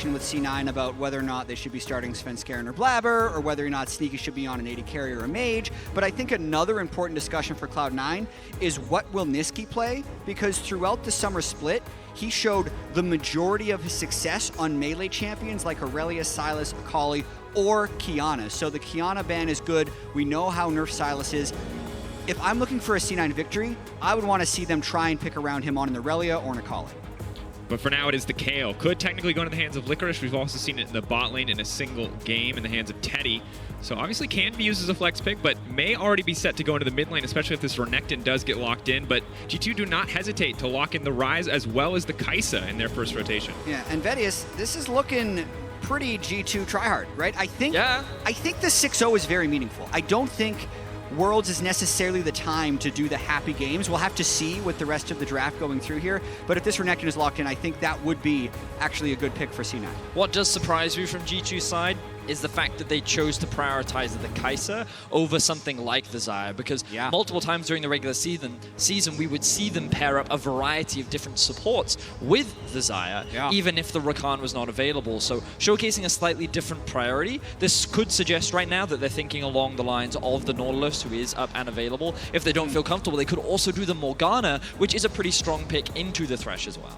conversation with C9 about whether or not they should be starting Svenskeren or Blabber, or whether or not Nisqy should be on an AD carry or a mage. But I think another important discussion for Cloud9 is what will Nisqy play? Because throughout the summer split, he showed the majority of his success on melee champions like Aurelia, Sylas, Akali, or Qiyana. So the Qiyana ban is good. We know how nerfed Sylas is. If I'm looking for a C9 victory, I would want to see them try and pick around him on an Aurelia or an Akali. But for now, it is the Kayle. Could technically go into the hands of Licorice. We've also seen it in the bot lane in a single game in the hands of Teddy. So obviously can be used as a flex pick, but may already be set to go into the mid lane, especially if this Renekton does get locked in. But G2 do not hesitate to lock in the Ryze as well as the Kaisa in their first rotation. Yeah, and Vedius, this is looking pretty G2 tryhard, right? I think the 6-0 is very meaningful. I don't think Worlds is necessarily the time to do the happy games. We'll have to see with the rest of the draft going through here. But if this Renekton is locked in, I think that would be actually a good pick for C9. What does surprise me from G2's side is the fact that they chose to prioritize the Kaisa over something like the Xayah, because multiple times during the regular season we would see them pair up a variety of different supports with the Xayah, even if the Rakan was not available. So showcasing a slightly different priority, this could suggest right now that they're thinking along the lines of the Nautilus, who is up and available. If they don't feel comfortable, they could also do the Morgana, which is a pretty strong pick into the Thresh as well.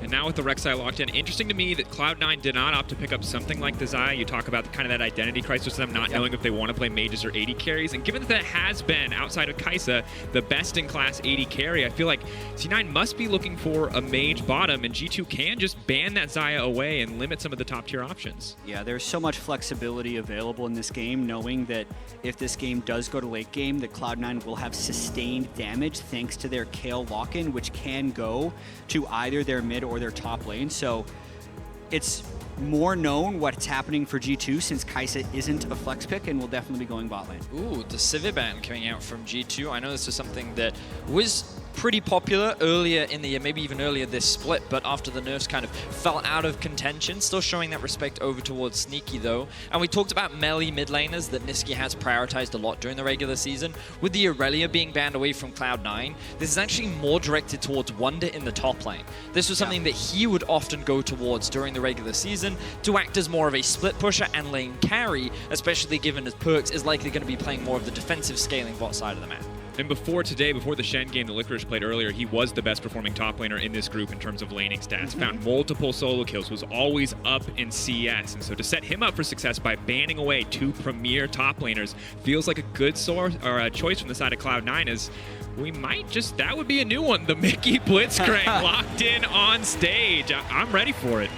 And now with the Rek'Sai locked in, interesting to me that Cloud9 did not opt to pick up something like the Xayah. You talk about kind of that identity crisis, them not knowing if they want to play mages or AD carries. And given that that has been, outside of Kaisa, the best-in-class AD carry, I feel like C9 must be looking for a mage bottom, and G2 can just ban that Xayah away and limit some of the top-tier options. Yeah, there's so much flexibility available in this game, knowing that if this game does go to late game, that Cloud9 will have sustained damage thanks to their Kayle lock-in, which can go to either their mid or their top lane. So it's more known what's happening for G2 since Kaisa isn't a flex pick and will definitely be going bot lane. Ooh, the Sivir ban coming out from G2. I know this was something that was pretty popular earlier in the year, maybe even earlier this split, but after the nerfs kind of fell out of contention, still showing that respect over towards Nisqy though. And we talked about melee mid laners that Nisqy has prioritized a lot during the regular season. With the Aurelia being banned away from Cloud9, this is actually more directed towards Wunder in the top lane. This was something that he would often go towards during the regular season to act as more of a split pusher and lane carry, especially given as PerkZ is likely going to be playing more of the defensive scaling bot side of the map. And before the Shen game that Licorice played earlier, he was the best performing top laner in this group in terms of laning stats. Found multiple solo kills, was always up in CS. And so to set him up for success by banning away two premier top laners feels like a good source or a choice from the side of Cloud9, as we might just, that would be a new one. The Mickey Blitzcrank locked in on stage. I'm ready for it.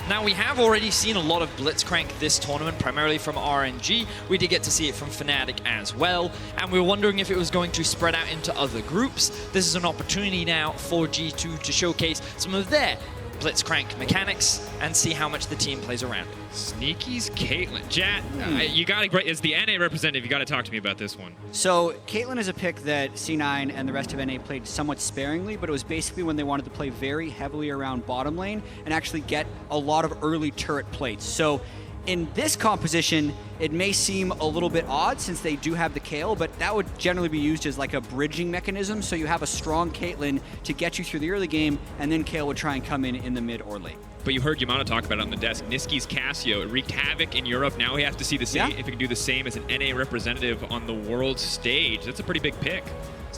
Now, we have already seen a lot of Blitzcrank this tournament, primarily from RNG. We did get to see it from Fnatic as well, and we were wondering if it was going to spread out into other groups. This is an opportunity now for G2 to showcase some of their Blitzcrank mechanics and see how much the team plays around it. Sneaky's Caitlyn. Jatt, you gotta, as the NA representative, you gotta talk to me about this one. So Caitlyn is a pick that C9 and the rest of NA played somewhat sparingly, but it was basically when they wanted to play very heavily around bottom lane and actually get a lot of early turret plates. So in this composition, it may seem a little bit odd since they do have the Kayle, but that would generally be used as like a bridging mechanism. So you have a strong Caitlyn to get you through the early game, and then Kayle would try and come in the mid or late. But you heard Yamano talk about it on the desk. Nisqy's Cassio, it wreaked havoc in Europe. Now he has to see the same, if he can do the same as an NA representative on the world stage. That's a pretty big pick.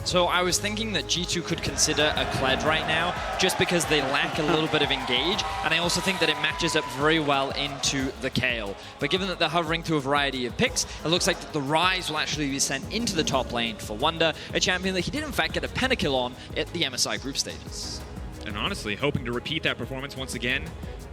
So I was thinking that G2 could consider a Kled right now, just because they lack a little bit of engage, and I also think that it matches up very well into the Kayle. But given that they're hovering through a variety of picks, it looks like that the Ryze will actually be sent into the top lane for Wunder, a champion that he did in fact get a pentakill on at the MSI group stages. And honestly, hoping to repeat that performance once again.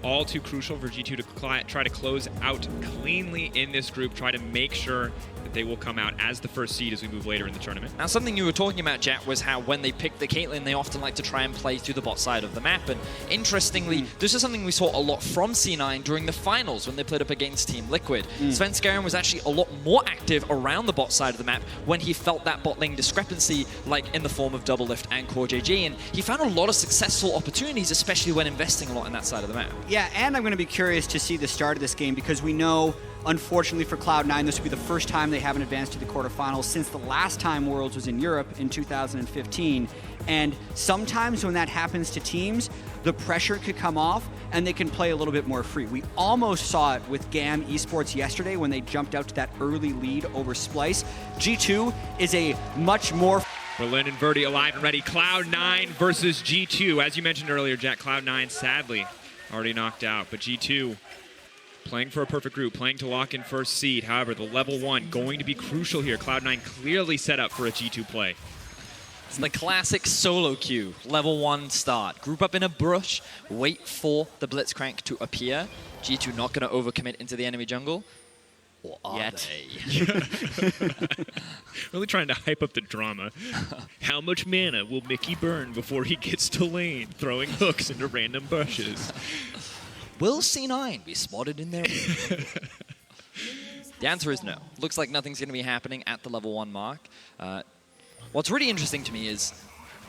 All too crucial for G2 to try to close out cleanly in this group, try to make sure that they will come out as the first seed as we move later in the tournament. Now, something you were talking about, Jatt, was how when they pick the Caitlyn, they often like to try and play through the bot side of the map. And interestingly, this is something we saw a lot from C9 during the finals when they played up against Team Liquid. Svenskeren was actually a lot more active around the bot side of the map when he felt that bot lane discrepancy, like in the form of Double Lift and Core JJ. And he found a lot of successful opportunities, especially when investing a lot in that side of the map. Yeah, and I'm going to be curious to see the start of this game because we know, unfortunately for Cloud9, this will be the first time they haven't advanced to the quarterfinals since the last time Worlds was in Europe in 2015. And sometimes when that happens to teams, the pressure could come off and they can play a little bit more free. We almost saw it with GAM eSports yesterday when they jumped out to that early lead over Splice. G2 is a much more... Berlin and Verdi alive and ready. Cloud9 versus G2. As you mentioned earlier, Jatt, Cloud9 sadly already knocked out, but G2 playing for a perfect group, playing to lock in first seed. However, the level 1 going to be crucial here. Cloud9 clearly set up for a G2 play. It's the classic solo queue, level 1 start. Group up in a brush, wait for the Blitzcrank to appear. G2 not going to overcommit into the enemy jungle. Or are they? Really trying to hype up the drama. How much mana will Mickey burn before he gets to lane, throwing hooks into random bushes? Will C9 be spotted in there? The answer is no. Looks like nothing's going to be happening at the level 1 mark. What's really interesting to me is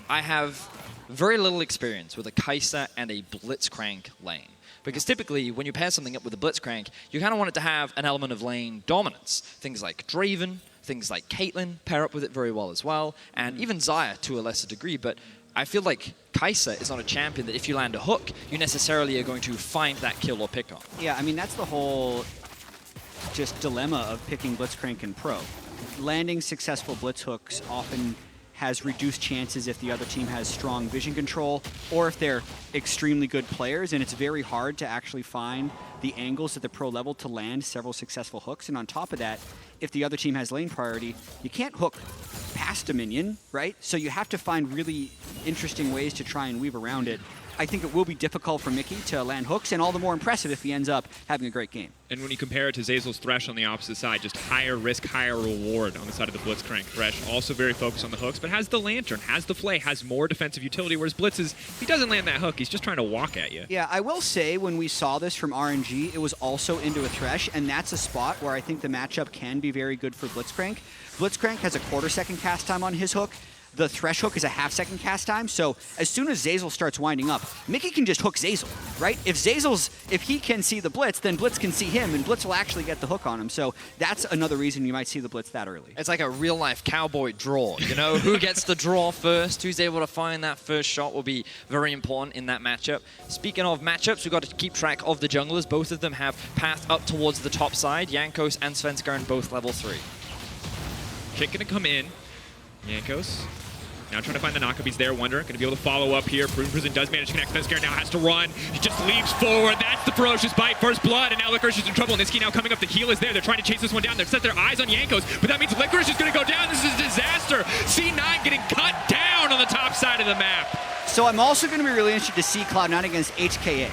I have very little experience with a Kaisa and a Blitzcrank lane. Because typically, when you pair something up with a Blitzcrank, you kind of want it to have an element of lane dominance. Things like Draven, things like Caitlyn pair up with it very well as well, and even Xayah to a lesser degree. But I feel like Kaisa is not a champion that if you land a hook, you necessarily are going to find that kill or pick on. Yeah, I mean, that's the whole just dilemma of picking Blitzcrank in pro. Landing successful blitz hooks often has reduced chances if the other team has strong vision control or if they're extremely good players, and it's very hard to actually find the angles at the pro level to land several successful hooks. And on top of that, if the other team has lane priority, you can't hook past a minion, right? So you have to find really interesting ways to try and weave around it. I think it will be difficult for Mickey to land hooks, and all the more impressive if he ends up having a great game. And when you compare it to Zeyzal's Thresh on the opposite side, just higher risk, higher reward on the side of the Blitzcrank. Thresh also very focused on the hooks, but has the Lantern, has the Flay, has more defensive utility, whereas Blitz is, he doesn't land that hook, he's just trying to walk at you. Yeah, I will say when we saw this from RNG, it was also into a Thresh, and that's a spot where I think the matchup can be very good for Blitzcrank. Blitzcrank has a quarter-second cast time on his hook. The Thresh hook is a half-second cast time, so as soon as Zeyzal starts winding up, Mickey can just hook Zeyzal, right? If he can see the Blitz, then Blitz can see him, and Blitz will actually get the hook on him. So that's another reason you might see the Blitz that early. It's like a real-life cowboy draw, you know? Who gets the draw first, who's able to find that first shot will be very important in that matchup. Speaking of matchups, we've got to keep track of the junglers. Both of them have path up towards the top side. Jankos and Svenskeren both level 3. Kick gonna come in. Jankos now trying to find the knockup. He's there. Wunder going to be able to follow up here. Prison does manage to connect. Svenskeren now has to run. He just leaps forward. That's the ferocious bite. First blood, and now Licorice is in trouble. Nisqy now coming up. The heal is there. They're trying to chase this one down. They've set their eyes on Jankos, but that means Licorice is going to go down. This is a disaster. C9 getting cut down on the top side of the map. So I'm also going to be really interested to see Cloud9 against HKA.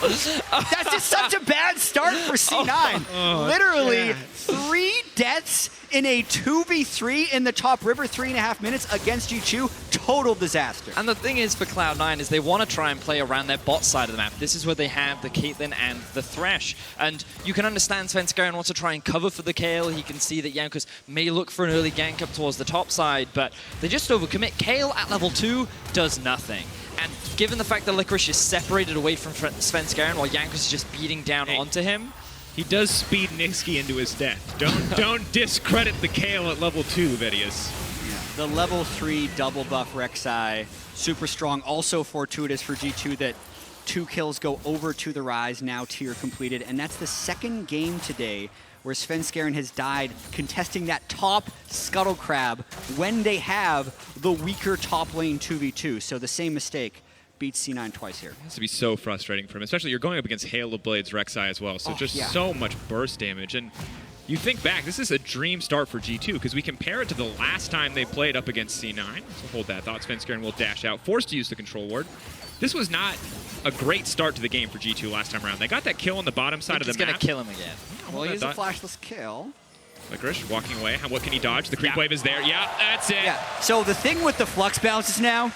That's just such a bad start for C9. Literally 3 deaths in a 2v3 in the top river, 3.5 minutes against G2. Total disaster. And the thing is for Cloud9 is they want to try and play around their bot side of the map. This is where they have the Caitlyn and the Thresh. And you can understand Svenskeren wants to try and cover for the Kayle. He can see that Jankos may look for an early gank up towards the top side, but they just overcommit. Kayle at level 2 does nothing. And given the fact that Licorice is separated away from Svenskeren while Jankos is just beating down onto him, he does speed Nisqy into his death. Don't discredit the Kayle at level 2, Vedius. The level 3 double buff Rek'Sai, super strong. Also fortuitous for G2 that 2 kills go over to the Ryze, now tier completed. And that's the second game today where Svenskeren has died contesting that top Scuttle Crab when they have the weaker top lane 2v2. So the same mistake beats C9 twice here. It has to be so frustrating for him, especially you're going up against Hail of Blades Rek'Sai as well, so so much burst damage. And you think back, this is a dream start for G2 because we compare it to the last time they played up against C9. So hold that thought. Svenskeren will dash out, forced to use the control ward. This was not a great start to the game for G2 last time around. They got that kill on the bottom side of the map. He's going to kill him again. Well, he's a flashless kill. Licorice walking away. What can he dodge? The creep wave is there. Yeah, that's it. Yeah. So the thing with the flux bounces now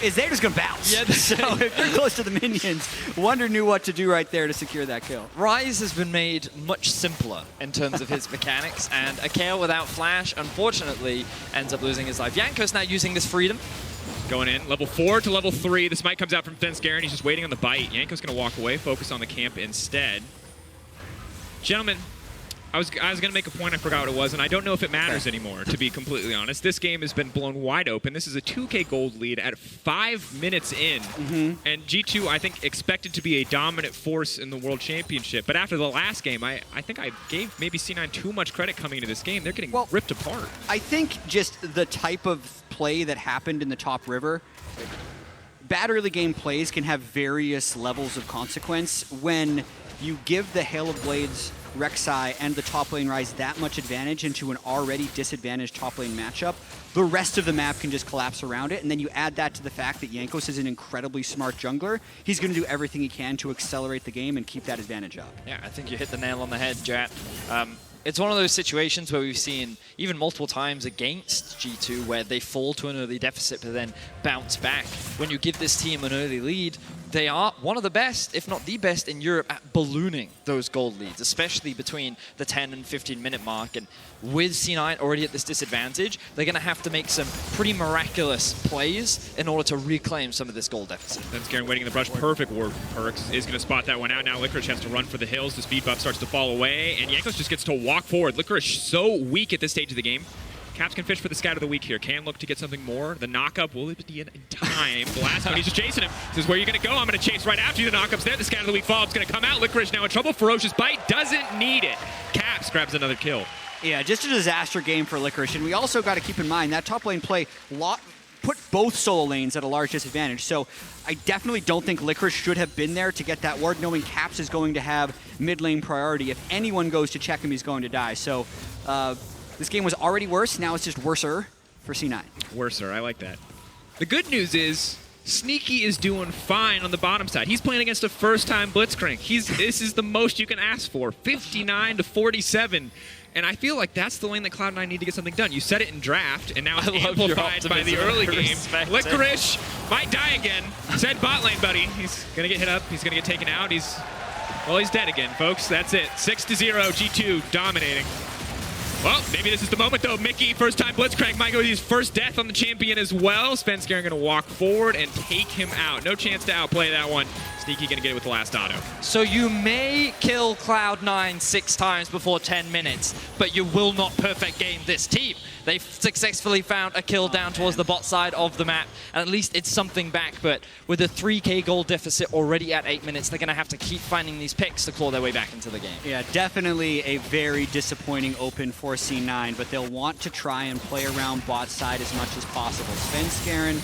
is they're just going to bounce. Yeah, so if you're close to the minions, Wunder knew what to do right there to secure that kill. Ryze has been made much simpler in terms of his mechanics, and a Kayle without flash, unfortunately, ends up losing his life. Jankos now using this freedom. Going in, level 4 to level 3. This might comes out from Svenskeren. He's just waiting on the bite. Jankos going to walk away, focus on the camp instead. Gentlemen, I was gonna make a point. I forgot what it was, and I don't know if it matters anymore. To be completely honest, this game has been blown wide open. This is a 2K gold lead at 5 minutes in, and G2 I think expected to be a dominant force in the World Championship. But after the last game, I think I gave maybe C9 too much credit coming into this game. They're getting ripped apart. I think just the type of play that happened in the top river. Bad early game plays can have various levels of consequence. When you give the Hail of Blades, Rek'Sai, and the top lane Ryze that much advantage into an already disadvantaged top lane matchup, the rest of the map can just collapse around it. And then you add that to the fact that Jankos is an incredibly smart jungler. He's going to do everything he can to accelerate the game and keep that advantage up. Yeah, I think you hit the nail on the head, Jatt. It's one of those situations where we've seen even multiple times against G2 where they fall to an early deficit but then bounce back. When you give this team an early lead, they are one of the best, if not the best, in Europe at ballooning those gold leads, especially between the 10 and 15-minute mark. And with C9 already at this disadvantage, they're going to have to make some pretty miraculous plays in order to reclaim some of this gold deficit. Svenskeren waiting in the brush. Perfect ward. PerkZ is going to spot that one out. Now Licorice has to run for the hills. The speed buff starts to fall away, and Jankos just gets to walk forward. Licorice so weak at this stage of the game. Caps can fish for the scout of the week here. Can look to get something more. The knockup, will it be in time? The last one, he's just chasing him. Says, where are you going to go? I'm going to chase right after you. The knockup's there. The scout of the week fall. It's going to come out. Licorice now in trouble. Ferocious Bite doesn't need it. Caps grabs another kill. Yeah, just a disaster game for Licorice. And we also got to keep in mind that top lane play put both solo lanes at a large disadvantage. So I definitely don't think Licorice should have been there to get that ward, knowing Caps is going to have mid lane priority. If anyone goes to check him, he's going to die. So this game was already worse. Now it's just worser for C9. Worser, I like that. The good news is Nisqy is doing fine on the bottom side. He's playing against a first-time Blitzcrank. This is the most you can ask for, 59-47. And I feel like that's the lane that Cloud9 need to get something done. You said it in draft, and now it's amplified by the early game. Licorice might die again. Said bot lane, buddy. He's going to get hit up. He's going to get taken out. He's dead again, folks. That's it. 6-0, G2 dominating. Well, maybe this is the moment, though. Mykix, first-time Blitzcrank, might go with his first death on the champion as well. Svenskeren going to walk forward and take him out. No chance to outplay that one. Nisqy going to get it with the last auto. So you may kill Cloud9 6 times before 10 minutes, but you will not perfect game this team. They've successfully found a kill down towards the bot side of the map, and at least it's something back. But with a 3K goal deficit already at 8 minutes, they're going to have to keep finding these picks to claw their way back into the game. Yeah, definitely a very disappointing open for C9, but they'll want to try and play around bot side as much as possible. Svenskeren,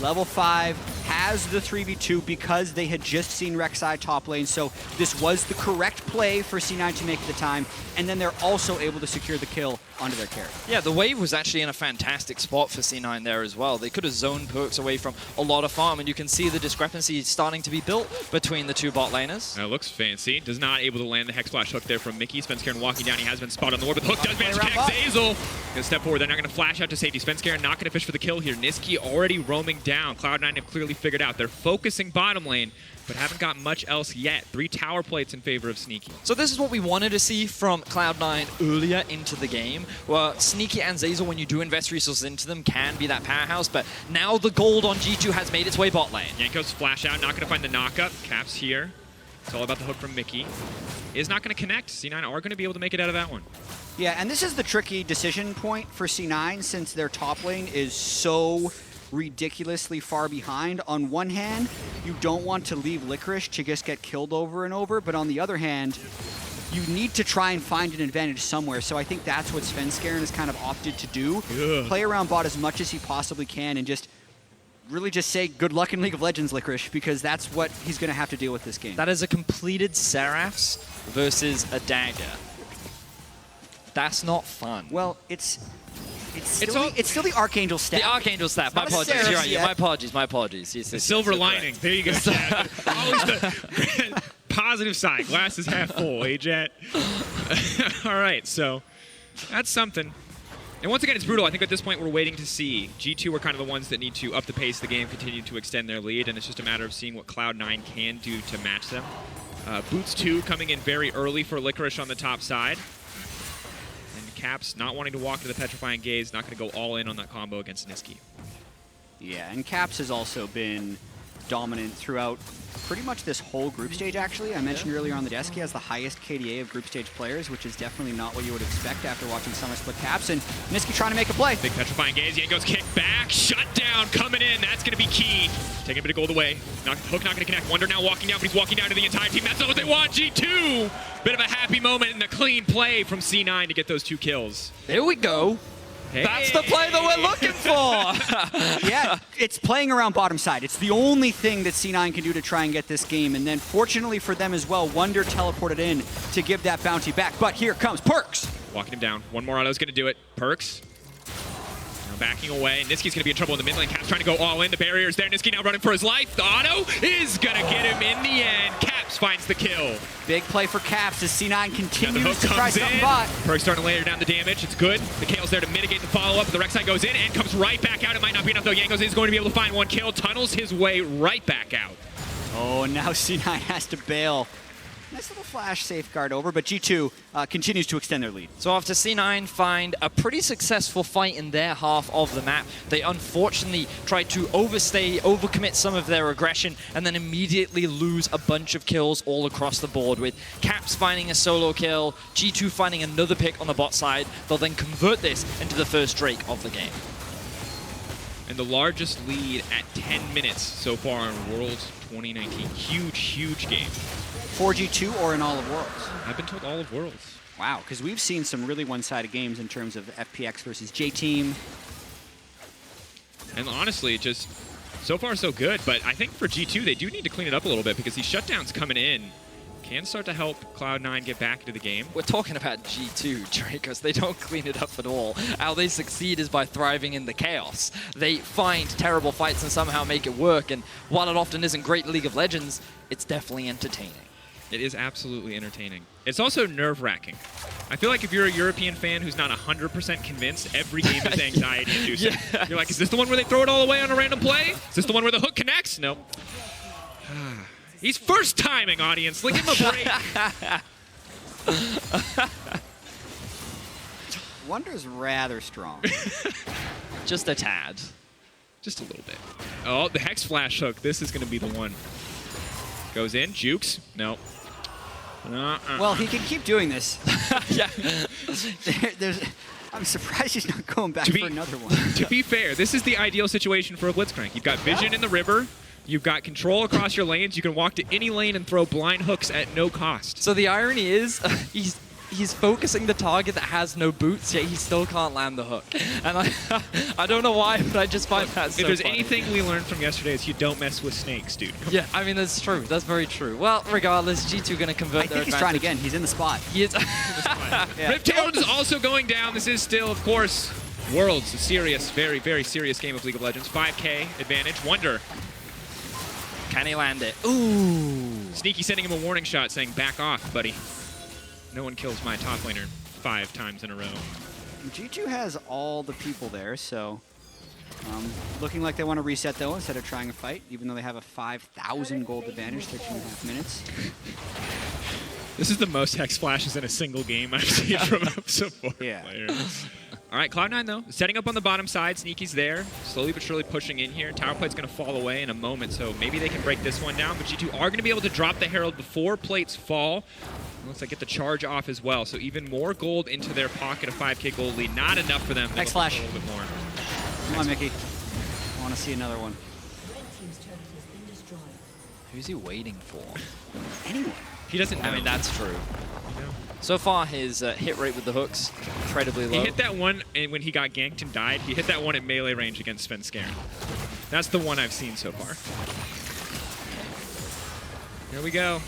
level 5, has the 3v2 because they had just seen Rek'Sai top lane, so this was the correct play for C9 to make at the time, and then they're also able to secure the kill onto their carry. Yeah, the wave was actually in a fantastic spot for C9 there as well. They could have zoned PerkZ away from a lot of farm, and you can see the discrepancy starting to be built between the two bot laners. That looks fancy. Does not able to land the Hex Flash hook there from Mykix. Svenskeren walking down. He has been spotted on the ward, but the hook does manage to connect. Zeyzal gonna step forward. They're not gonna flash out to safety. Svenskeren not gonna fish for the kill here. Nisqy already roaming down. Cloud9 have clearly figured out. They're focusing bottom lane, but haven't got much else yet. 3 tower plates in favor of Nisqy. So this is what we wanted to see from Cloud9 earlier into the game, where Nisqy and Zeyzal, when you do invest resources into them, can be that powerhouse, but now the gold on G2 has made its way bot lane. Jankos flash out, not going to find the knockup. Caps here. It's all about the hook from Mykix. Is not going to connect. C9 are going to be able to make it out of that one. Yeah, and this is the tricky decision point for C9 since their top lane is so ridiculously far behind. On one hand, you don't want to leave Licorice to just get killed over and over, but on the other hand, you need to try and find an advantage somewhere. So I think that's what Svenskeren has kind of opted to do. Yeah. Play around bot as much as he possibly can and just really just say good luck in League of Legends, Licorice, because that's what he's going to have to deal with this game. That is a completed Seraphs versus a dagger. That's not fun. Well, it's still the Archangel staff. The Archangel staff. My apologies. You're right. Yeah, my apologies. Yes, the silver lining. There you go. Always the positive side. Glass is half full, eh, Jatt? All right, so that's something. And once again, it's brutal. I think at this point we're waiting to see. G2 are kind of the ones that need to up the pace of the game, continue to extend their lead, and it's just a matter of seeing what Cloud9 can do to match them. Boots 2 coming in very early for Licorice on the top side. And Caps not wanting to walk to the Petrifying Gaze, not going to go all in on that combo against Nisqy. Yeah, and Caps has also been dominant throughout pretty much this whole group stage, actually. I mentioned earlier on the desk, he has the highest KDA of group stage players, which is definitely not what you would expect after watching Summer Split Caps. And Nisqy trying to make a play. Big petrifying gaze. Jankos kick back. Shut down coming in. That's going to be key. Taking a bit of gold away. Hook not going to connect. Wunder now walking down, but he's walking down to the entire team. That's not what they want. G2. Bit of a happy moment and a clean play from C9 to get those 2 kills. There we go. Hey. That's the play that we're looking for. Yeah, it's playing around bottom side. It's the only thing that C9 can do to try and get this game. And then fortunately for them as well, Wunder teleported in to give that bounty back. But here comes PerkZ. Walking him down. One more auto's going to do it. PerkZ. Now backing away. Nisqy's going to be in trouble in the mid lane. Caps trying to go all in. The barrier's there. Nisqy now running for his life. The auto is going to get him in the end. Caps finds the kill. Big play for Caps as C9 continues the hook to try comes in. something bot. PerkZ starting to layer down the damage. It's good. The Kayle's there to mitigate the follow-up. The Rek'Sai goes in and comes right back out. It might not be enough, though. Jankos is going to be able to find 1 kill. Tunnels his way right back out. Oh, and now C9 has to bail. Nice little flash safeguard over, but G2 continues to extend their lead. So after C9 find a pretty successful fight in their half of the map, they unfortunately tried to overcommit some of their aggression, and then immediately lose a bunch of kills all across the board, with Caps finding a solo kill, G2 finding another pick on the bot side. They'll then convert this into the first Drake of the game. And the largest lead at 10 minutes so far in Worlds 2019. Huge, huge game. For G2 or in all of Worlds? I've been told all of Worlds. Wow, because we've seen some really one-sided games in terms of FPX versus J-Team. And honestly, just so far so good. But I think for G2, they do need to clean it up a little bit because these shutdowns coming in can start to help Cloud9 get back into the game. We're talking about G2, Drakos. They don't clean it up at all. How they succeed is by thriving in the chaos. They find terrible fights and somehow make it work. And while it often isn't great League of Legends, it's definitely entertaining. It is absolutely entertaining. It's also nerve-wracking. I feel like if you're a European fan who's not 100% convinced, every game is anxiety-inducing. Yeah. You're like, is this the one where they throw it all away on a random play? Is this the one where the hook connects? No. He's first timing, audience. Look, give him a break. Wunder's rather strong. Just a tad. Just a little bit. Oh, the Hex Flash hook. This is going to be the one. Goes in. Jukes. No. Well, he can keep doing this. Yeah. I'm surprised he's not going back for another one. To be fair, this is the ideal situation for a Blitzcrank. You've got vision in the river. You've got control across your lanes. You can walk to any lane and throw blind hooks at no cost. So the irony is, he's focusing the target that has no boots, yet he still can't land the hook. And I don't know why, but I just find that so If there's funny. anything we learned from yesterday, is you don't mess with snakes, dude. Yeah, I mean, that's true. That's very true. Well, regardless, G2 going to convert I their think he's trying again. He's in the spot. He is. Yeah. Riptail is also going down. This is still, of course, Worlds. A serious, very, very serious game of League of Legends. 5K advantage. Wunder. Can he land it? Ooh. Sneaky sending him a warning shot saying, back off, buddy. No one kills my top laner 5 times in a row. G2 has all the people there, so looking like they want to reset, though, instead of trying a fight, even though they have a 5,000 gold advantage, 13.5 minutes. This is the most Hex Flashes in a single game I've seen from a support player. All right, Cloud9, though, setting up on the bottom side. Sneaky's there, slowly but surely pushing in here. Tower plate's going to fall away in a moment, so maybe they can break this one down. But G2 are going to be able to drop the Herald before plates fall. Looks like get the charge off as well, so even more gold into their pocket, a 5K gold lead. Not enough for them. Hex Flash. A little bit more. Come on, Mickey. I want to see another one. Who's he waiting for? Anyone. He doesn't know. I mean, that's true. You know? So far, his hit rate with the hooks, incredibly low. He hit that one and when he got ganked and died. He hit that one at melee range against Svenskeren. That's the one I've seen so far. Here we go.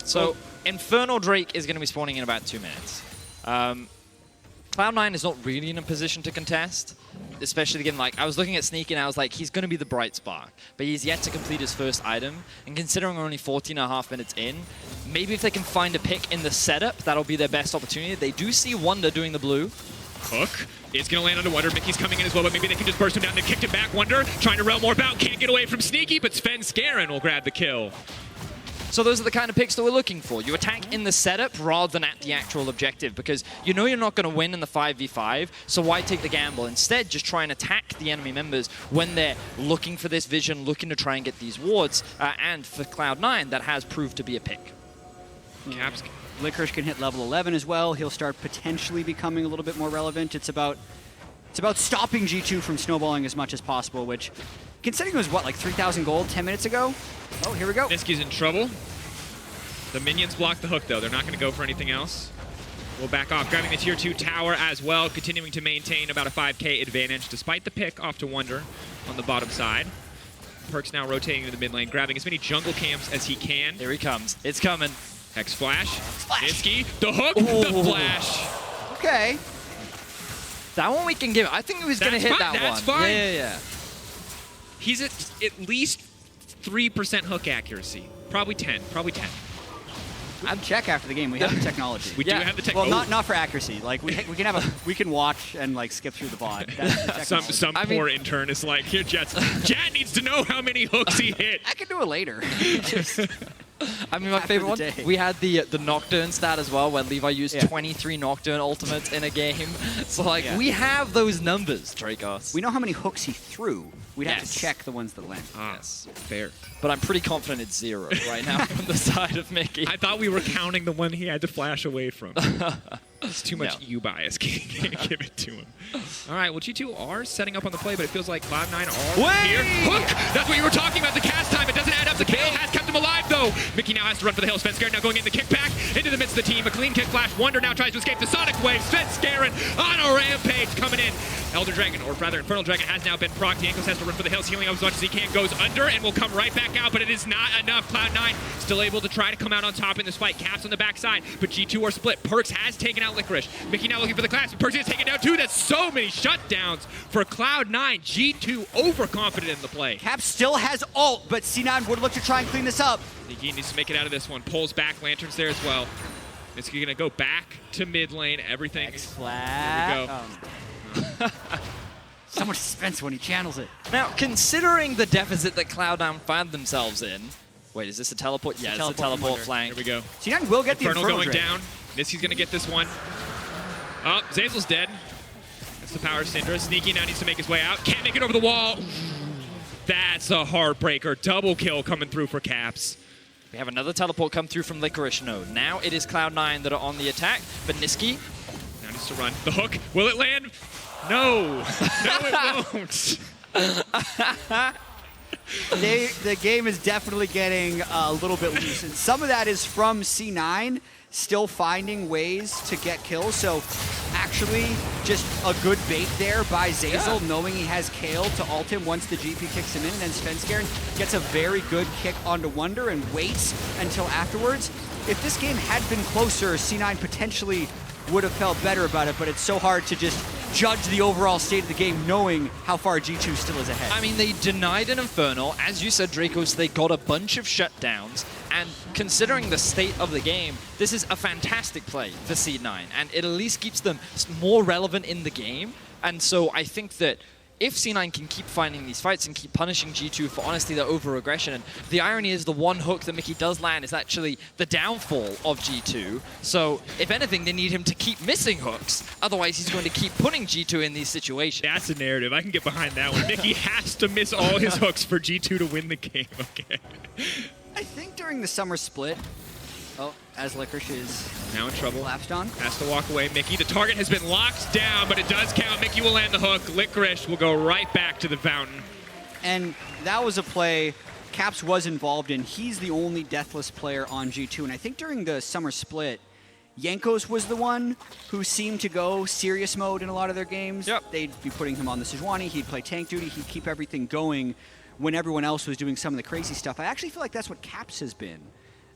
So, Infernal Drake is going to be spawning in about 2 minutes. Cloud9 is not really in a position to contest, especially again, like, I was looking at Sneaky and I was like, he's going to be the bright spark, but he's yet to complete his first item, and considering we're only 14.5 minutes in, maybe if they can find a pick in the setup, that'll be their best opportunity. They do see Wunder doing the blue. Hook. It's going to land under Wunder. Mickey's coming in as well, but maybe they can just burst him down and kick it back. Wunder trying to rail more bout. Can't get away from Sneaky, but Svenskeren will grab the kill. So those are the kind of picks that we're looking for. You attack in the setup rather than at the actual objective, because you know you're not going to win in the 5v5, so why take the gamble? Instead, just try and attack the enemy members when they're looking for this vision, looking to try and get these wards, and for Cloud9, that has proved to be a pick. Caps. Licorice can hit level 11 as well. He'll start potentially becoming a little bit more relevant. It's about stopping G2 from snowballing as much as possible, which, considering it was, what, like 3,000 gold 10 minutes ago? Oh, here we go. Nisqy's in trouble. The minions block the hook, though. They're not going to go for anything else. We'll back off, grabbing the tier 2 tower as well, continuing to maintain about a 5k advantage, despite the pick off to Wunder on the bottom side. PerkZ now rotating into the mid lane, grabbing as many jungle camps as he can. Here he comes. It's coming. Hex flash. Nisqy, the hook, the flash. Okay. That one we can give. I think he was going to hit fine. that That's one. fine. Yeah. He's at least 3% hook accuracy. Probably 10. Probably 10. I'd check after the game. We have the technology. We do have the technology. Well, not for accuracy. Like we can watch and like skip through the VOD. That's the Some poor intern is like, here, Jatt needs to know how many hooks he hit. I can do it later. I mean, my After favorite the one, day. we had the Nocturne stat as well, where Levi used Yeah. 23 Nocturne ultimates in a game. So, like, Yeah. we have those numbers, Drakos. We know how many hooks he threw. We'd have Yes. to check the ones that landed. Yes. Fair. But I'm pretty confident it's 0 right now from the side of Mickey. I thought we were counting the one he had to flash away from. It's too much No. U bias. Can't give it to him. All right, well, G2 are setting up on the play, but it feels like Cloud9 are Wait! here. Hook! That's what you were talking about, the cast time. It doesn't add up. The Kayle has kept him alive, though. Mickey now has to run for the hill. Svenskeren now going in the kickback into the midst of the team. A clean kick flash. Wunder now tries to escape the Sonic Wave. Svenskeren on a rampage coming in. Elder Dragon, or rather Infernal Dragon, has now been procced. Jankos has to run for the hills, healing up as much as he can. Goes under and will come right back out, but it is not enough. Cloud9 still able to try to come out on top in this fight. Caps on the backside, but G2 are split. PerkZ has taken out Licorice. Mickey now looking for the class, but PerkZ is taken down too. That's so many shutdowns for Cloud9. G2 overconfident in the play. Cap still has ult, but C9 would look to try and clean this up. Nisqy needs to make it out of this one. Pulls back, Lanterns there as well. Nisqy gonna go back to mid lane. Everything. Flat. Here we go. So much suspense when he channels it. Now, considering the deficit that Cloud9 found themselves in... Wait, is this a teleport? Yeah, it's a teleport flank. Here we go. C9 will get the Infernal Infernal going Drain. down. Nisqy's gonna get this one. Oh, Zeyzal's dead. That's the power of Syndra. Sneaky now needs to make his way out. Can't make it over the wall. That's a heartbreaker. Double kill coming through for Caps. We have another teleport come through from Licorice. No, now it is Cloud9 that are on the attack, but Nisqy... Now needs to run. The hook. Will it land? No. No, it won't. The game is definitely getting a little bit loose, and some of that is from C9 still finding ways to get kills. So actually just a good bait there by Zeyzal, knowing he has Kayle to ult him once the GP kicks him in, and then Svenskeren gets a very good kick onto Wunder and waits until afterwards. If this game had been closer, C9 potentially would have felt better about it, but it's so hard to just judge the overall state of the game knowing how far G2 still is ahead. I mean, they denied an Infernal. As you said, Drakos, they got a bunch of shutdowns. And considering the state of the game, this is a fantastic play for C9. And it at least keeps them more relevant in the game. And so I think that if C9 can keep finding these fights and keep punishing G2 for honestly their over-aggression, and the irony is the one hook that Mickey does land is actually the downfall of G2. So if anything, they need him to keep missing hooks. Otherwise, he's going to keep putting G2 in these situations. That's a narrative. I can get behind that one. Mickey has to miss all his hooks for G2 to win the game. Okay. I think during the summer split, as Licorice is Now in trouble. collapsed on. Has to walk away. Mickey, the target has been locked down, but it does count. Mickey will land the hook. Licorice will go right back to the fountain. And that was a play Caps was involved in. He's the only deathless player on G2. And I think during the summer split, Jankos was the one who seemed to go serious mode in a lot of their games. Yep. They'd be putting him on the Sejuani. He'd play tank duty. He'd keep everything going when everyone else was doing some of the crazy stuff. I actually feel like that's what Caps has been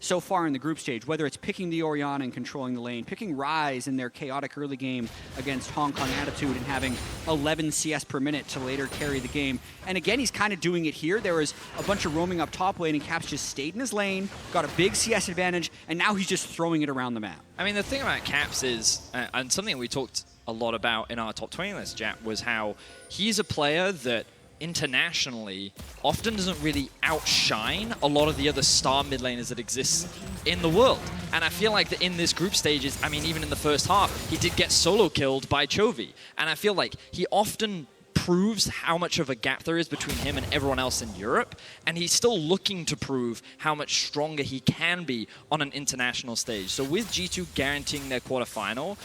so far in the group stage, whether it's picking the Orianna and controlling the lane, picking Ryze in their chaotic early game against Hong Kong Attitude and having 11 CS per minute to later carry the game. And again, he's kind of doing it here. There was a bunch of roaming up top lane, and Caps just stayed in his lane, got a big CS advantage, and now he's just throwing it around the map. I mean, the thing about Caps is, and something we talked a lot about in our top 20 list, Jatt, was how he's a player that internationally often doesn't really outshine a lot of the other star mid laners that exist in the world. And I feel like that in this group stages, I mean, even in the first half, he did get solo killed by Chovy. And I feel like he often proves how much of a gap there is between him and everyone else in Europe, and he's still looking to prove how much stronger he can be on an international stage. So with G2 guaranteeing their quarterfinal,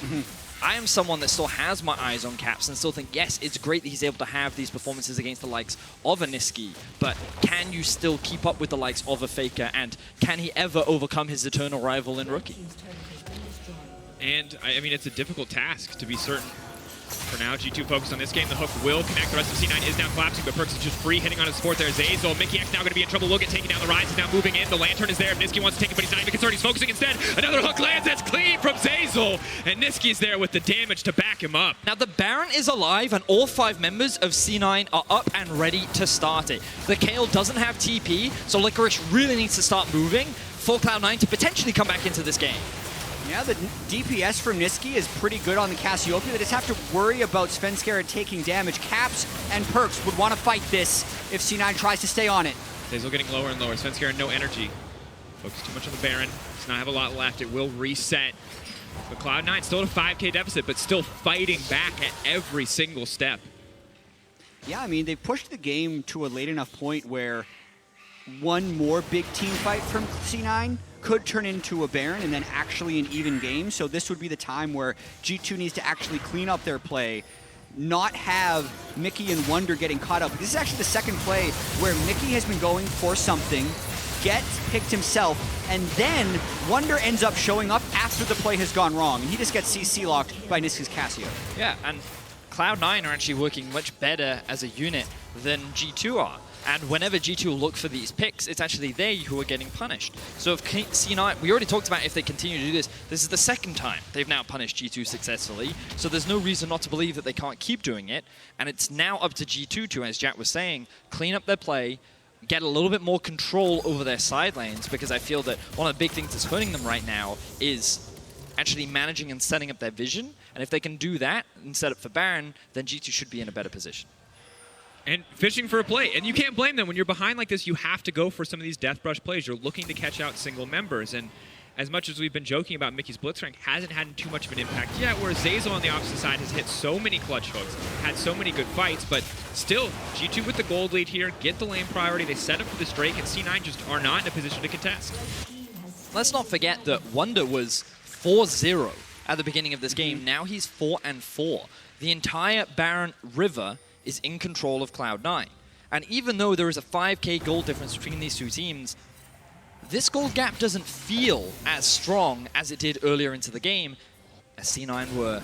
I am someone that still has my eyes on Caps and still think, yes, it's great that he's able to have these performances against the likes of a Nisqy, but can you still keep up with the likes of a Faker, and can he ever overcome his eternal rival in Rookie? And, I mean, it's a difficult task, to be certain. For now, G2 focused on this game. The hook will connect. The rest of C9 is now collapsing, but PerkZ is just free, hitting on his support there. Zeyzal, Mykix now going to be in trouble. Will get taken down. The Ryze is now moving in. The Lantern is there. Nisqy wants to take it, but he's not even concerned. He's focusing instead. Another hook lands. That's clean from Zeyzal. And Nisqy's there with the damage to back him up. Now, the Baron is alive, and all 5 members of C9 are up and ready to start it. The Kayle doesn't have TP, so Licorice really needs to start moving for Cloud9 to potentially come back into this game. Yeah, the DPS from Nisqy is pretty good on the Cassiopeia. They just have to worry about Svenskeren taking damage. Caps and PerkZ would want to fight this if C9 tries to stay on it. Zeyzal getting lower and lower. Svenskeren, no energy. Focus too much on the Baron. Does not have a lot left. It will reset. But Cloud9 still at a 5K deficit, but still fighting back at every single step. Yeah, I mean, they pushed the game to a late enough point where one more big team fight from C9 could turn into a Baron and then actually an even game. So this would be the time where G2 needs to actually clean up their play, not have Mykix and Wunder getting caught up. This is actually the second play where Mykix has been going for something, gets picked himself, and then Wunder ends up showing up after the play has gone wrong, and he just gets CC locked by Nisqy's Cassio. Yeah, and Cloud9 are actually working much better as a unit than G2 are. And whenever G2 look for these picks, it's actually they who are getting punished. So if C9, we already talked about if they continue to do this, this is the second time they've now punished G2 successfully. So there's no reason not to believe that they can't keep doing it. And it's now up to G2 to, as Jatt was saying, clean up their play, get a little bit more control over their side lanes, because I feel that one of the big things that's hurting them right now is actually managing and setting up their vision. And if they can do that and set up for Baron, then G2 should be in a better position. And fishing for a play. And you can't blame them. When you're behind like this, you have to go for some of these death brush plays. You're looking to catch out single members. And as much as we've been joking about Mickey's Blitzcrank, hasn't had too much of an impact yet, whereas Zeyzal on the opposite side has hit so many clutch hooks, had so many good fights, but still, G2 with the gold lead here, get the lane priority, they set up for this Drake, and C9 just are not in a position to contest. Let's not forget that Wunder was 4-0 at the beginning of this game. Now he's 4-4. The entire Baron River is in control of Cloud9. And even though there is a 5k gold difference between these two teams, this gold gap doesn't feel as strong as it did earlier into the game, as C9 were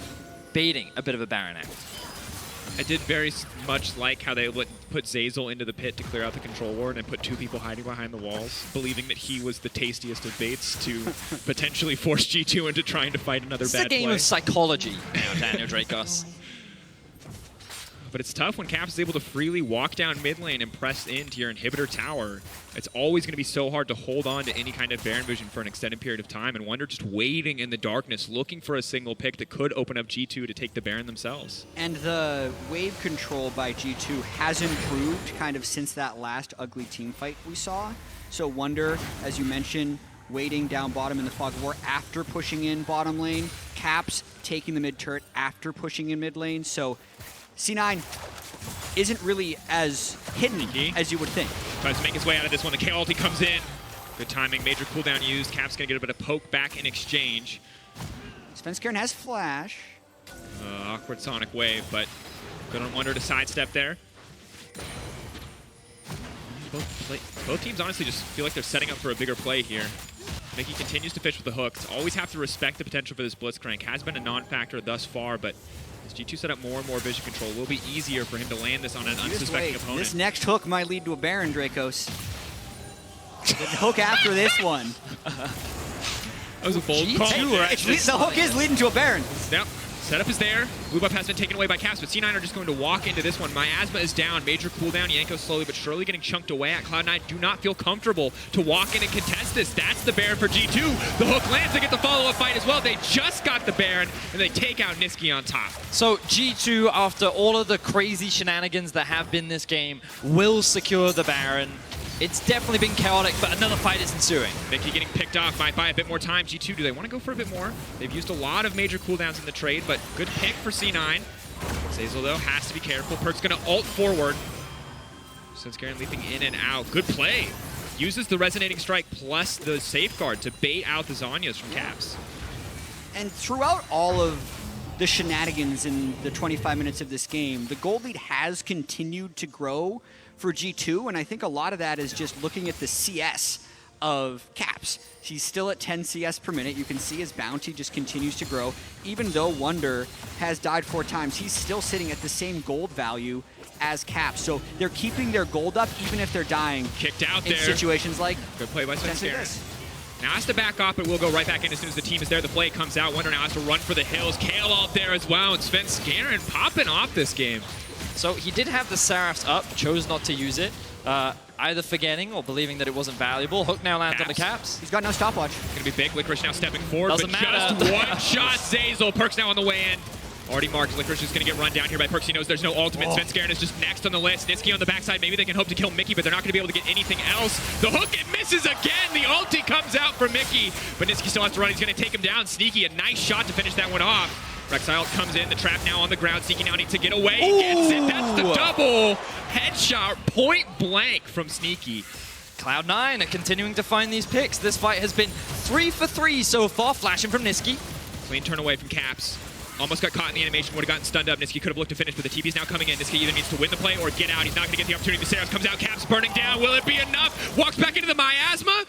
baiting a bit of a Baron out. I did very much like how they put Zeyzal into the pit to clear out the control ward and put 2 people hiding behind the walls, believing that he was the tastiest of baits to potentially force G2 into trying to fight another bad play. It's a game of psychology now, Daniel Drakos. But it's tough when Caps is able to freely walk down mid lane and press into your inhibitor tower. It's always going to be so hard to hold on to any kind of Baron vision for an extended period of time, and Wunder just waiting in the darkness, looking for a single pick that could open up G2 to take the Baron themselves. And the wave control by G2 has improved kind of since that last ugly team fight we saw. So Wunder, as you mentioned, waiting down bottom in the fog of war after pushing in bottom lane. Caps taking the mid turret after pushing in mid lane. So C9 isn't really as hidden as you would think. Tries to make his way out of this one. The Kayle ulti comes in. Good timing. Major cooldown used. Cap's going to get a bit of poke back in exchange. Svenskeren has flash. Awkward Sonic Wave, but good on Wunder to sidestep there. Both teams honestly just feel like they're setting up for a bigger play here. Mykix continues to fish with the hooks. Always have to respect the potential for this Blitzcrank. Has been a non-factor thus far, but as G2 set up more and more vision control, it will be easier for him to land this on an unsuspecting opponent. This next hook might lead to a Baron, Drakos. The hook after this one. That was a bold call. The hook is leading to a Baron. Yep. Setup is there. Blue buff has been taken away by Caps, but C9 are just going to walk into this one. Miasma is down. Major cooldown. Jankos slowly but surely getting chunked away at Cloud9. Do not feel comfortable to walk in and contest this. That's the Baron for G2. The hook lands. They get the follow-up fight as well. They just got the Baron, and they take out Nisqy on top. So G2, after all of the crazy shenanigans that have been this game, will secure the Baron. It's definitely been chaotic, but another fight is ensuing. Mykix getting picked off, might buy a bit more time. G2, do they want to go for a bit more? They've used a lot of major cooldowns in the trade, but good pick for C9. Zeyzal, though, has to be careful. PerkZ going to ult forward. Svenskeren leaping in and out. Good play. Uses the Resonating Strike plus the Safeguard to bait out the Zhonya's from Caps. And throughout all of the shenanigans in the 25 minutes of this game, the gold lead has continued to grow for G2, and I think a lot of that is just looking at the CS of Caps. He's still at 10 CS per minute. You can see his bounty just continues to grow. Even though Wunder has died 4 times, he's still sitting at the same gold value as Caps. So they're keeping their gold up even if they're dying. Kicked out in there. situations like good play by Svenskeren. Now has to back off, but we'll go right back in as soon as the team is there. The play comes out. Wunder now has to run for the hills. Kayle out there as well, and Svenskeren popping off this game. So he did have the Seraphs up, chose not to use it, either forgetting or believing that it wasn't valuable. Hook now lands on the Caps. He's got no stopwatch. Gonna be big. Licorice now stepping forward, Doesn't but matter. just one shot. Zeyzal. PerkZ now on the way in. Already marked. Licorice is going to get run down here by PerkZ. He knows there's no ultimate. Svenskeren is just next on the list. Nisqy on the backside. Maybe they can hope to kill Mickey, but they're not going to be able to get anything else. The hook, it misses again. The ulti comes out for Mickey, but Nisqy still has to run. He's going to take him down. Sneaky, a nice shot to finish that one off. Rek'Sai comes in. The trap now on the ground. Sneaky now needs to get away. He gets it. That's the double headshot, point blank from Sneaky. Cloud9 are continuing to find these picks. This fight has been 3 for 3 so far. Flashing from Nisqy. Clean turn away from Caps. Almost got caught in the animation, would have gotten stunned up. Nisqy could have looked to finish, but the TP's now coming in. Nisqy either needs to win the play or get out. He's not going to get the opportunity. The Seraphs comes out. Caps burning down. Will it be enough? Walks back into the miasma.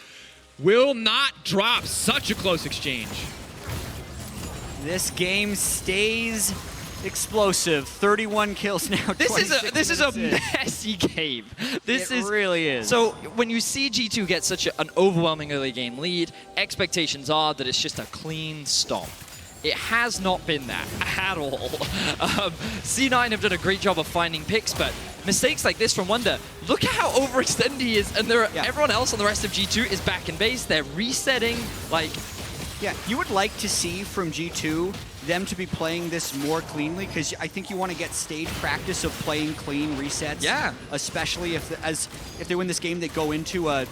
Will not drop. Such a close exchange. This game stays explosive. 31 kills now. This is a messy game. This really is. So when you see G2 get such an overwhelming early game lead, expectations are that it's just a clean stomp. It has not been that at all. C9 have done a great job of finding picks, but mistakes like this from Wunder, look at how overextended he is, and everyone else on the rest of G2 is back in base. They're resetting, like... Yeah, you would like to see from G2 them to be playing this more cleanly, because I think you want to get stage practice of playing clean resets. Yeah. Especially if they win this game, they go into a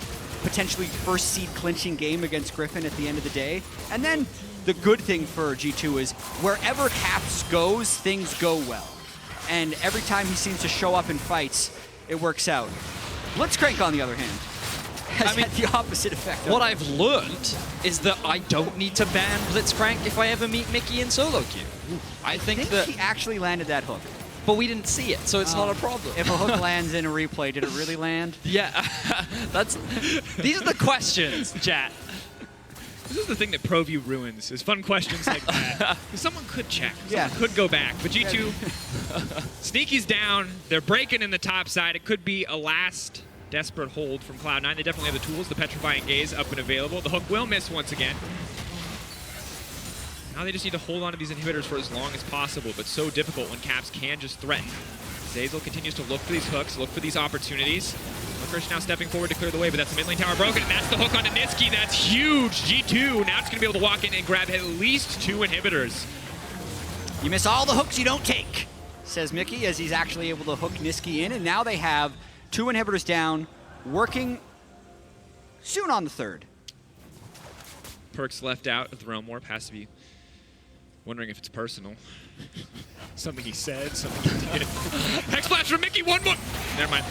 potentially first seed clinching game against Griffin at the end of the day. And then the good thing for G2 is wherever Caps goes, things go well. And every time he seems to show up in fights, it works out. Blitzcrank, on the other hand, has had the opposite effect. What I've learned is that I don't need to ban Blitzcrank if I ever meet Mickey in solo queue. I think that he actually landed that hook. But we didn't see it, so it's not a problem. If a hook lands in a replay, did it really land? Yeah, these are the questions, Jatt. This is the thing that ProView ruins, is fun questions like that. Someone could check, someone could go back. But G2, Sneaky's down, they're breaking in the top side. It could be a last desperate hold from Cloud9. They definitely have the tools, the Petrifying Gaze up and available. The hook will miss once again. Now they just need to hold on to these inhibitors for as long as possible, but so difficult when Caps can just threaten. Zeyzal continues to look for these hooks, look for these opportunities. Licorice now stepping forward to clear the way, but that's the mid lane tower broken, and that's the hook onto Nisqy. That's huge. G2 now it's going to be able to walk in and grab at least 2 inhibitors. You miss all the hooks you don't take, says Mickey, as he's actually able to hook Nisqy in, and now they have 2 inhibitors down, working soon on the 3rd. PerkZ left out with the Realm Warp, has to be wondering if it's personal. Something he said, something he did. Hex Flash from Mickey, one more! Never mind.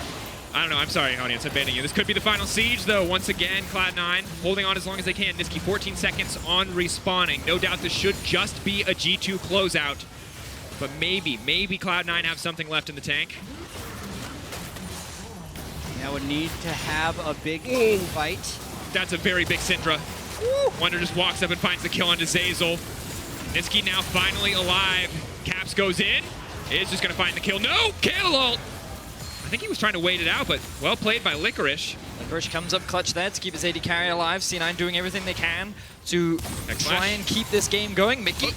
I don't know, I'm sorry, audience, I'm banning you. This could be the final siege, though. Once again, Cloud9 holding on as long as they can. Nisqy 14 seconds on respawning. No doubt this should just be a G2 closeout. But maybe Cloud9 have something left in the tank. Now would need to have a big fight. That's a very big Syndra. Wunder just walks up and finds the kill onto Zeyzal. Nisqy now finally alive. Caps goes in. Is just going to find the kill. No! Kayle ult! I think he was trying to wait it out, but well played by Licorice. Licorice comes up clutch there to keep his AD carry alive. C9 doing everything they can to try and keep this game going. Mickey.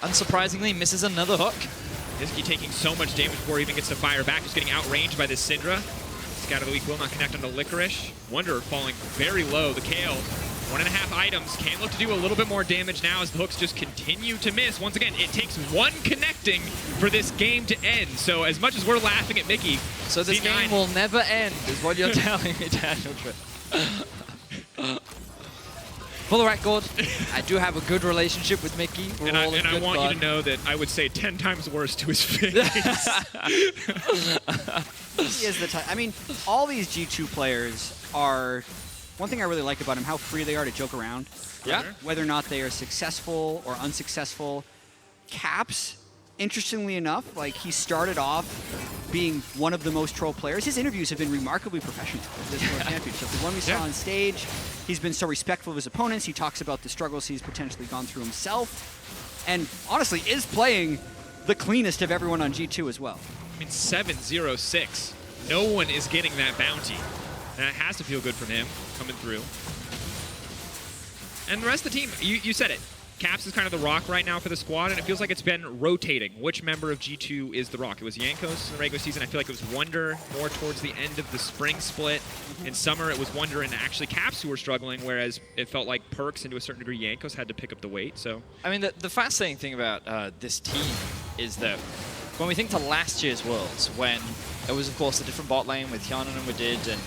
unsurprisingly, misses another hook. Nisqy taking so much damage before he even gets to fire back, just getting outranged by this Syndra. Scout of the Week will not connect onto Licorice. Wunder falling very low. The Kayle, 1.5 items. Can look to do a little bit more damage now as the hooks just continue to miss. Once again, it takes one connecting for this game to end. So as much as we're laughing at Mickey, so this game will never end, is what you're telling me, Daniel. For the record, I do have a good relationship with Mickey. And I want you to know that I would say 10 times worse to his face. He is the type. I mean, all these G2 players are. One thing I really like about them, how free they are to joke around. Yeah. Whether or not they are successful or unsuccessful. Caps, interestingly enough, like he started off being one of the most troll players. His interviews have been remarkably professional at this World Championship. The one we saw on stage, he's been so respectful of his opponents. He talks about the struggles he's potentially gone through himself. And honestly, is playing the cleanest of everyone on G2 as well. I mean, 7-0-6. No one is getting that bounty. And it has to feel good from him coming through. And the rest of the team, you said it. Caps is kind of the rock right now for the squad, and it feels like it's been rotating. Which member of G2 is the rock? It was Jankos in the regular season. I feel like it was Wunder more towards the end of the spring split. In summer, it was Wunder and actually Caps who were struggling, whereas it felt like PerkZ and to a certain degree Jankos had to pick up the weight. So I mean, the fascinating thing about this team is that when we think to last year's Worlds, when it was, of course, a different bot lane with Hyanan and Wedid, and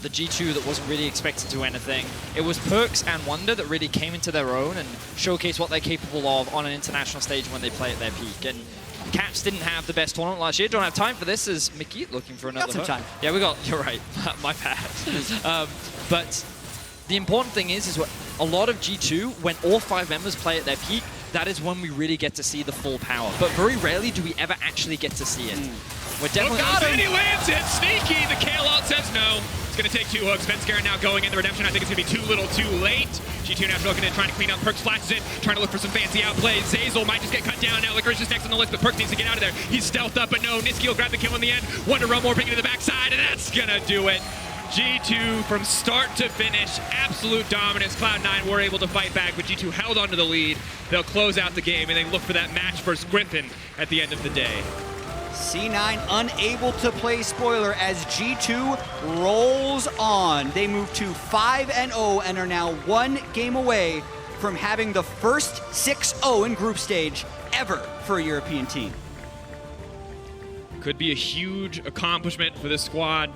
the G2 that wasn't really expected to do anything. It was PerkZ and Wunder that really came into their own and showcased what they're capable of on an international stage when they play at their peak. And Caps didn't have the best tournament last year. Don't have time for this. Is Mickey looking for another Got some time. Yeah, we got, you're right, my bad. But the important thing is what a lot of G2, when all 5 members play at their peak, that is when we really get to see the full power. But very rarely do we ever actually get to see it. We're definitely and he lands it. Sneaky. The Kayle ult says no. It's going to take 2 hooks. Svenskeren now going in the redemption. I think it's going to be too little too late. G2 now looking in, trying to clean up. PerkZ flashes in, trying to look for some fancy outplays. Zeyzal might just get cut down now. Licorice is next on the list, but PerkZ needs to get out of there. He's stealthed up, but no. Nisqy will grab the kill in the end. Wunder run more, bring it to the backside, and that's going to do it. G2 from start to finish, absolute dominance. Cloud9 were able to fight back, but G2 held onto the lead. They'll close out the game, and they look for that match versus Griffin at the end of the day. C9 unable to play spoiler as G2 rolls on. They move to 5-0 and are now 1 game away from having the first 6-0 in group stage ever for a European team. Could be a huge accomplishment for this squad.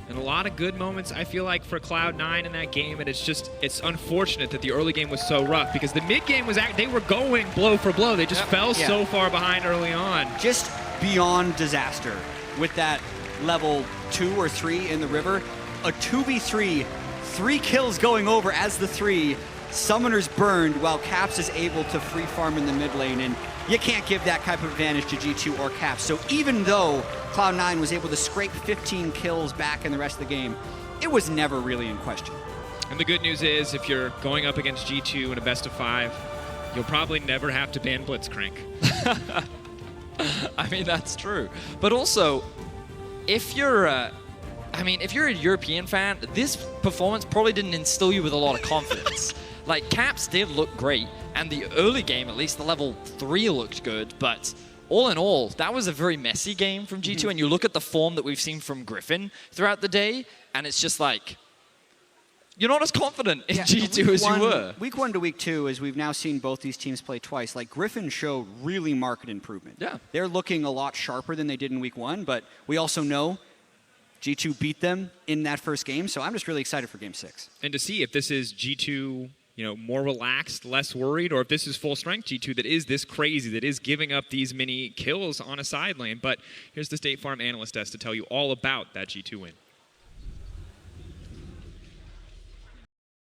And a lot of good moments, I feel like, for Cloud9 in that game, and it's unfortunate that the early game was so rough because the mid game was, they were going blow for blow. They just fell so far behind early on. Just beyond disaster with that level 2 or 3 in the river. A 2v3, 3 kills going over as the 3. Summoners burned while Caps is able to free farm in the mid lane, and you can't give that type of advantage to G2 or Caps. So even though Cloud9 was able to scrape 15 kills back in the rest of the game, it was never really in question. And the good news is, if you're going up against G2 in a best of 5, you'll probably never have to ban Blitzcrank. I mean, that's true. But also, if you're a European fan, this performance probably didn't instill you with a lot of confidence. Like, Caps did look great, and the early game, at least the level 3 looked good, but all in all, that was a very messy game from G2, and you look at the form that we've seen from Griffin throughout the day, and it's just like, you're not as confident in G2 as you were. Week 1 to week 2, as we've now seen both these teams play twice, like Griffin showed really marked improvement. Yeah. They're looking a lot sharper than they did in week 1, but we also know G2 beat them in that first game, so I'm just really excited for game 6. And to see if this is G2, more relaxed, less worried, or if this is full strength G2 that is this crazy, that is giving up these many kills on a side lane. But here's the State Farm analyst desk to tell you all about that G2 win.